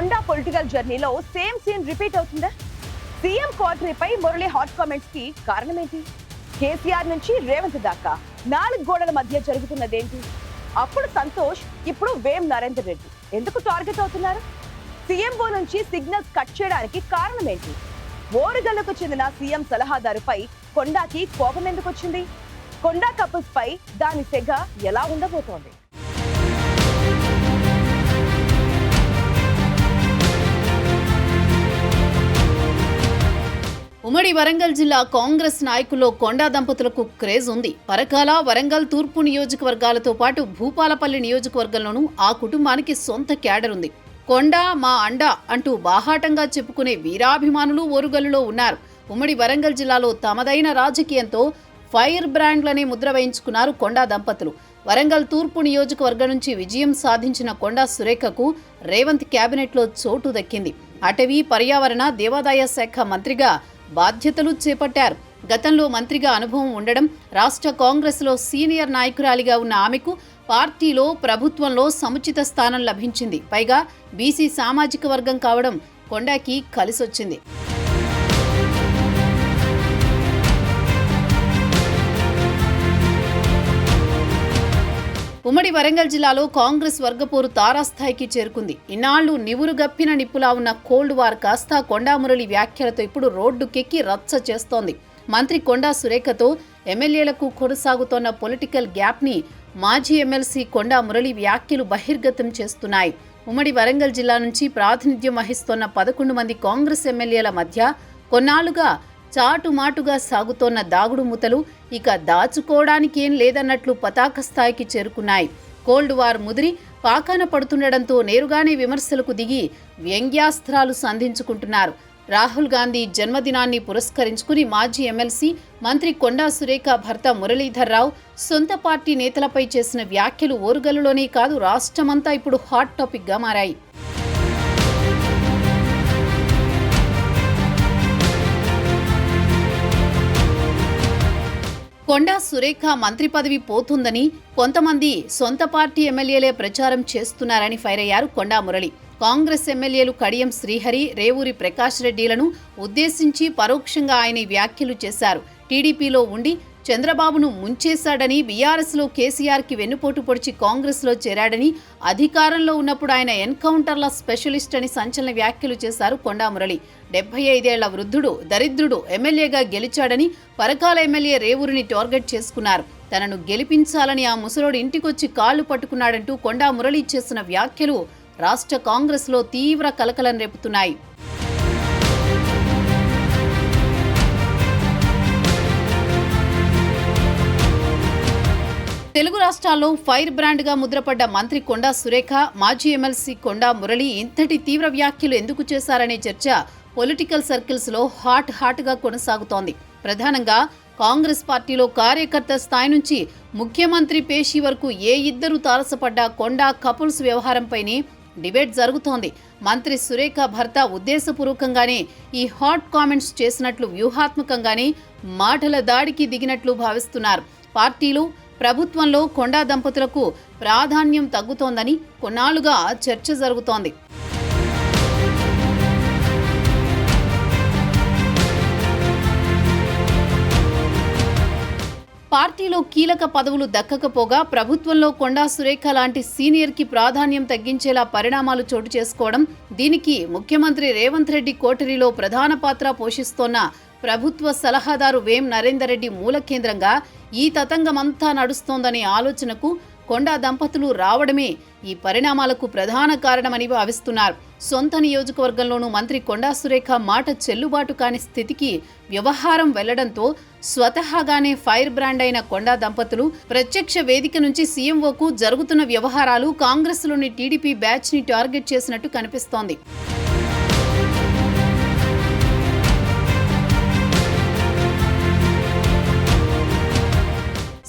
కొండా political జర్నీలో same scene repeat అవుతుందా? CM క్వార్టరీపై Murali hot comments కి కారణం ఏంటి? కేసీఆర్ నుంచి రేవంత్ దాకా 4 గోడల మధ్య జరుగుతున్నదేంటి? అప్పుడు సంతోష్, ఇప్పుడు వేం నరేందర్ రెడ్డి ఎందుకు టార్గెట్ అవుతున్నారు? సీఎంఓ నుంచి సిగ్నల్స్ కట్ చేయడానికి కారణం ఏంటి? ఓరుగల్లుకు చెందిన సీఎం సలహాదారుపై కొండాకి కోపం ఎందుకు వచ్చింది? కొండా కపుల్స్ పై దాని సెగ ఎలా ఉండబోతోంది? ఉమ్మడి వరంగల్ జిల్లా కాంగ్రెస్ నాయకుల్లో కొండా దంపతులకు క్రేజ్ ఉంది. పరకాల, వరంగల్ తూర్పు నియోజకవర్గాలతో పాటు భూపాలపల్లి నియోజకవర్గంలోనూ ఆ కుటుంబానికి సొంత క్యాడర్ ఉంది. కొండా మా అండా అంటూ బాహాటంగా చెప్పుకునే వీరాభిమానులు ఓరుగల్లులో ఉన్నారు. ఉమ్మడి వరంగల్ జిల్లాలో తమదైన రాజకీయంతో ఫైర్ బ్రాండ్లనే ముద్ర వేయించుకున్నారు కొండా దంపతులు. వరంగల్ తూర్పు నియోజకవర్గం నుంచి విజయం సాధించిన కొండా సురేఖకు రేవంత్ కేబినెట్లో చోటు దక్కింది. అటవీ, పర్యావరణ, దేవాదాయ శాఖ మంత్రిగా బాధ్యతలు చేపట్టారు. గతంలో మంత్రిగా అనుభవం ఉండడం, రాష్ట్ర కాంగ్రెస్లో సీనియర్ నాయకురాలిగా ఉన్న ఆమెకు పార్టీలో, ప్రభుత్వంలో సముచిత స్థానం లభించింది. పైగా బీసీ సామాజిక వర్గం కావడం కొండాకి కలిసొచ్చింది. ఉమ్మడి వరంగల్ జిల్లాలో కాంగ్రెస్ వర్గపోరు తారాస్థాయికి చేరుకుంది. ఇన్నాళ్లు నివురుగప్పిన నిప్పులా ఉన్న కోల్డ్ వార్ కాస్త కొండా మురళి వ్యాఖ్యలతో ఇప్పుడు రోడ్డుకెక్కి రచ్చ చేస్తోంది. మంత్రి కొండా సురేఖతో ఎమ్మెల్యేలకు కొనసాగుతోన్న పొలిటికల్ గ్యాప్ని మాజీ ఎమ్మెల్సీ కొండా మురళి వ్యాఖ్యలు బహిర్గతం చేస్తున్నాయి. ఉమ్మడి వరంగల్ జిల్లా నుంచి ప్రాతినిధ్యం వహిస్తోన్న 11 మంది కాంగ్రెస్ ఎమ్మెల్యేల మధ్య కొన్నాళ్లుగా చాటుమాటుగా సాగుతోన్న దాగుడు మూతలు ఇక దాచుకోవడానికేం లేదన్నట్లు పతాక స్థాయికి చేరుకున్నాయి. కోల్డ్ వార్ ముదిరి పాకాన పడుతుండడంతో నేరుగానే విమర్శలకు దిగి వ్యంగ్యాస్త్రాలు సంధించుకుంటున్నారు. రాహుల్ గాంధీ జన్మదినాన్ని పురస్కరించుకుని మాజీ ఎమ్మెల్సీ మంత్రి కొండా సురేఖ భర్త మురళీధర్ రావు సొంత పార్టీ నేతలపై చేసిన వ్యాఖ్యలు ఓరుగల్లులోనే కాదు రాష్ట్రమంతా ఇప్పుడు హాట్ టాపిక్గా మారాయి. కొండా సురేఖ మంత్రి పదవి పోతుందని కొంతమంది సొంత పార్టీ ఎమ్మెల్యేలే ప్రచారం చేస్తున్నారని ఫైర్ అయ్యారు కొండా మురళి. కాంగ్రెస్ ఎమ్మెల్యేలు కడియం శ్రీహరి, రేవూరి ప్రకాష్ రెడ్డిలను ఉద్దేశించి పరోక్షంగా ఆయన వ్యాఖ్యలు చేశారు. టీడీపీలో ఉండి చంద్రబాబును ముంచేశాడని, బీఆర్ఎస్లో కేసీఆర్కి వెన్నుపోటు పొడిచి కాంగ్రెస్లో చేరాడని, అధికారంలో ఉన్నప్పుడు ఆయన ఎన్కౌంటర్ల స్పెషలిస్ట్ అని సంచలన వ్యాఖ్యలు చేశారు కొండా మురళి. 75 ఏళ్ల వృద్ధుడు, దరిద్రుడు ఎమ్మెల్యేగా గెలిచాడని పరకాల ఎమ్మెల్యే రేవూరిని టార్గెట్ చేసుకున్నారు. తనను గెలిపించాలని ఆ ముసలోడు ఇంటికొచ్చి కాళ్లు పట్టుకున్నాడంటూ కొండా మురళి చేసిన వ్యాఖ్యలు రాష్ట్ర కాంగ్రెస్లో తీవ్ర కలకలం రేపుతున్నాయి. తెలుగు రాష్ట్రాల్లో ఫైర్ బ్రాండ్గా ముద్రపడ్డ మంత్రి కొండా సురేఖ, మాజీ ఎమ్మెల్సీ కొండా మురళి ఇంతటి తీవ్ర వ్యాఖ్యలు ఎందుకు చేశారనే చర్చ పొలిటికల్ సర్కిల్స్లో హాట్గా కొనసాగుతోంది. ప్రధానంగా కాంగ్రెస్ పార్టీలో కార్యకర్త స్థాయి నుంచి ముఖ్యమంత్రి పేషీ వరకు ఏ ఇద్దరు తారసపడ్డా కొండా కపుల్స్ వ్యవహారంపైనే డిబేట్ జరుగుతోంది. మంత్రి సురేఖ భర్త ఉద్దేశపూర్వకంగానే ఈ హాట్ కామెంట్స్ చేసినట్లు, వ్యూహాత్మకంగానే మాటల దాడికి దిగినట్లు భావిస్తున్నారు. పార్టీలు, ప్రభుత్వంలో కొండా దంపతులకు ప్రాధాన్యం తగ్గుతోందని కొన్నాళ్లుగా చర్చ జరుగుతోంది. పార్టీలో కీలక పదవులు దక్కకపోగా ప్రభుత్వంలో కొండా సురేఖ లాంటి సీనియర్కి ప్రాధాన్యం తగ్గించేలా పరిణామాలు చోటు చేసుకోవడం, దీనికి ముఖ్యమంత్రి రేవంత్ రెడ్డి కోటరీలో ప్రధాన పాత్ర పోషిస్తోన్న ప్రభుత్వ సలహాదారు వేం నరేందర్ రెడ్డి మూల కేంద్రంగా ఈ తతంగమంతా నడుస్తోందనే ఆలోచనకు కొండా దంపతులు రావడమే ఈ పరిణామాలకు ప్రధాన కారణమని భావిస్తున్నారు. సొంత నియోజకవర్గంలోనూ మంత్రి కొండా సురేఖ మాట చెల్లుబాటు కాని స్థితికి వ్యవహారం వెళ్లడంతో స్వతహాగానే ఫైర్ బ్రాండ్ అయిన కొండా దంపతులు ప్రత్యక్ష వేదిక నుంచి సీఎంఓకు జరుగుతున్న వ్యవహారాలు కాంగ్రెస్లోని టీడీపీ బ్యాచ్ని టార్గెట్ చేసినట్టు కనిపిస్తోంది.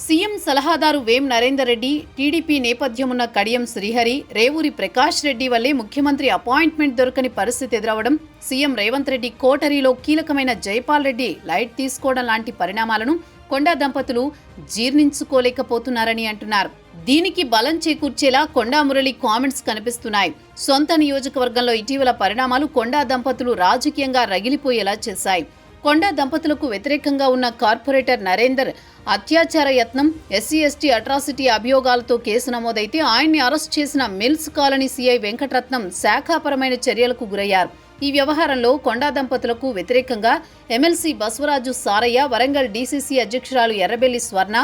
సీఎం సలహాదారు వేం నరేందర్ రెడ్డి, టీడీపీ నేపథ్యమున్న కడియం శ్రీహరి, రేవూరి ప్రకాష్ రెడ్డి వల్లే ముఖ్యమంత్రి అపాయింట్మెంట్ దొరకని పరిస్థితి ఎదురవడం, సీఎం రేవంత్ రెడ్డి కోటరీలో కీలకమైన జైపాల్ రెడ్డి లైట్ తీసుకోవడం లాంటి పరిణామాలను కొండా దంపతులు జీర్ణించుకోలేకపోతున్నారని అంటున్నారు. దీనికి బలం చేకూర్చేలా కొండా మురళి కామెంట్స్ కనిపిస్తున్నాయి. సొంత నియోజకవర్గంలో ఇటీవల పరిణామాలు కొండా దంపతులు రాజకీయంగా రగిలిపోయేలా చేశాయి. కొండా దంపతులకు వ్యతిరేకంగా ఉన్న కార్పొరేటర్ నరేందర్ అత్యాచార యత్నం, ఎస్సీ/ఎస్టీ అట్రాసిటీ అభియోగాలతో కేసు నమోదైతే ఆయన్ని అరెస్ట్ చేసిన మిల్స్ కాలనీ సీఐ వెంకటరత్నం శాఖాపరమైన చర్యలకు గురయ్యారు. ఈ వ్యవహారంలో కొండా దంపతులకు వ్యతిరేకంగా ఎమ్మెల్సీ బసవరాజు సారయ్య, వరంగల్ డీసీసీ అధ్యక్షురాలు ఎర్రబెల్లి స్వర్ణ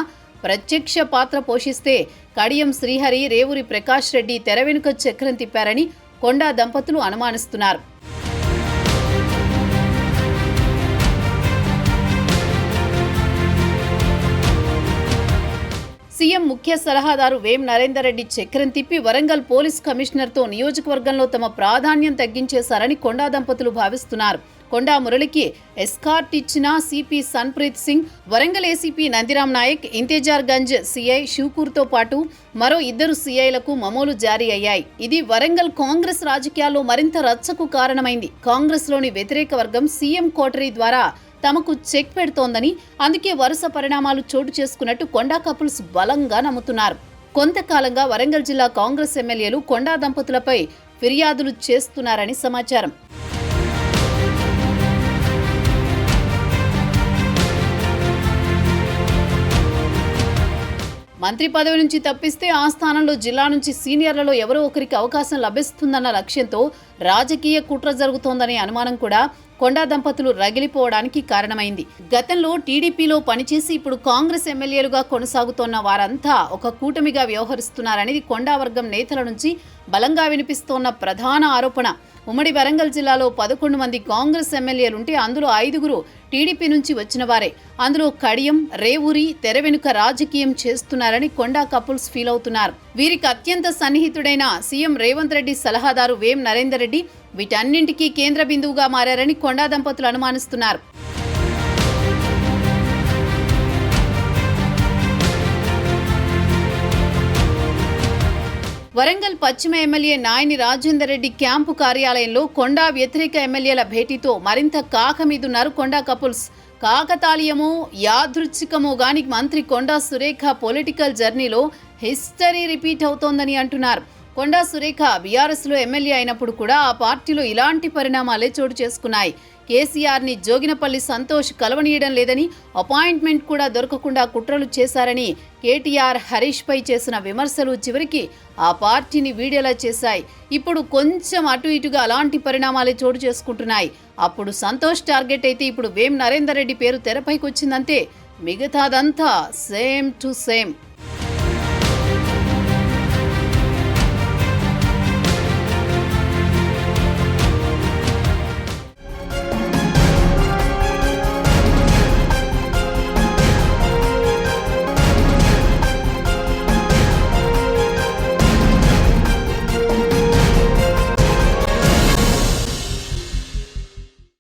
ప్రత్యక్ష పాత్ర పోషిస్తే కడియం శ్రీహరి, రేవూరి ప్రకాష్ రెడ్డి తెర వెనుక చక్రం తిప్పారని కొండా దంపతులు అనుమానిస్తున్నారు. సీఎం ముఖ్య సలహాదారు వేం నరేందర్ రెడ్డి చక్రం తిప్పి వరంగల్ పోలీస్ కమిషనర్తో నియోజకవర్గంలో తమ ప్రాధాన్యం తగ్గించేశారని కొండా దంపతులు భావిస్తున్నారు. కొండా మురళికి ఎస్కార్ట్ ఇచ్చిన CP Sanpreet Singh, Warangal ACP Nandiram Naik, Intezar Ganj CI షూకూర్తో పాటు మరో 2 సీఐలకు మమోలు జారీ అయ్యాయి. ఇది వరంగల్ కాంగ్రెస్ రాజకీయాల్లో మరింత రచ్చకు కారణమైంది. కాంగ్రెస్లోని వ్యతిరేక వర్గం సీఎం కోటరీ ద్వారా తమకు చెక్ పెడుతోందని, అందుకే వరుస పరిణామాలు చోటు చేసుకున్నట్టు కొండా కపుల్స్ బలంగా నమ్ముతున్నారు. కొంతకాలంగా వరంగల్ జిల్లా కాంగ్రెస్ ఎమ్మెల్యేలు కొండా దంపతులపై ఫిర్యాదులు చేస్తున్నారని సమాచారం. మంత్రి పదవి నుంచి తప్పిస్తే ఆ స్థానంలో జిల్లా నుంచి సీనియర్లలో ఎవరో ఒకరికి అవకాశం లభిస్తుందన్న లక్ష్యంతో రాజకీయ కుట్ర జరుగుతోందనే అనుమానం కూడా కొండా దంపతులు రగిలిపోవడానికి కారణమైంది. గతంలో టీడీపీలో పనిచేసి ఇప్పుడు కాంగ్రెస్ ఎమ్మెల్యేలుగా కొనసాగుతోన్న వారంతా ఒక కూటమిగా వ్యవహరిస్తున్నారనేది కొండా వర్గం నేతల నుంచి బలంగా వినిపిస్తోన్న ప్రధాన ఆరోపణ. ఉమ్మడి వరంగల్ జిల్లాలో 11 మంది కాంగ్రెస్ ఎమ్మెల్యేలుంటే అందులో 5గురు టీడీపీ నుంచి వచ్చిన వారే. అందులో కడియం, రేవూరి తెర వెనుక రాజకీయం చేస్తున్నారని కొండా కపుల్స్ ఫీల్ అవుతున్నారు. వీరికి అత్యంత సన్నిహితుడైన సీఎం రేవంత్ రెడ్డి సలహాదారు వేం నరేందర్ రెడ్డి వీటన్నింటికీ కేంద్ర బిందువుగా మారారని కొండా దంపతులు అనుమానిస్తున్నారు. వరంగల్ పశ్చిమ ఎమ్మెల్యే నాయని రాజేందర్ రెడ్డి క్యాంపు కార్యాలయంలో కొండా వ్యతిరేక ఎమ్మెల్యేల భేటీతో మరింత కాకమీదున్నారు కొండా కపుల్స్. కాకతాళీయమో యాదృచ్ఛికమో గాని మంత్రి కొండా సురేఖ పొలిటికల్ జర్నీలో హిస్టరీ రిపీట్ అవుతోందని అంటున్నారు. కొండా సురేఖ బీఆర్ఎస్లో ఎమ్మెల్యే అయినప్పుడు కూడా ఆ పార్టీలో ఇలాంటి పరిణామాలే చోటు చేసుకున్నాయి. కేసీఆర్ని జోగినపల్లి సంతోష్ కలవనీయడం లేదని, అపాయింట్మెంట్ కూడా దొరకకుండా కుట్రలు చేశారని కేటీఆర్ హరీష్పై చేసిన విమర్శలు చివరికి ఆ పార్టీని వీడేలా చేశాయి. ఇప్పుడు కొంచెం అటు ఇటుగా అలాంటి పరిణామాలే చోటు చేసుకుంటున్నాయి. అప్పుడు సంతోష్ టార్గెట్ అయితే ఇప్పుడు వేం నరేందర్ రెడ్డి పేరు తెరపైకి వచ్చిందంతే. మిగతాదంతా సేమ్ టు సేమ్.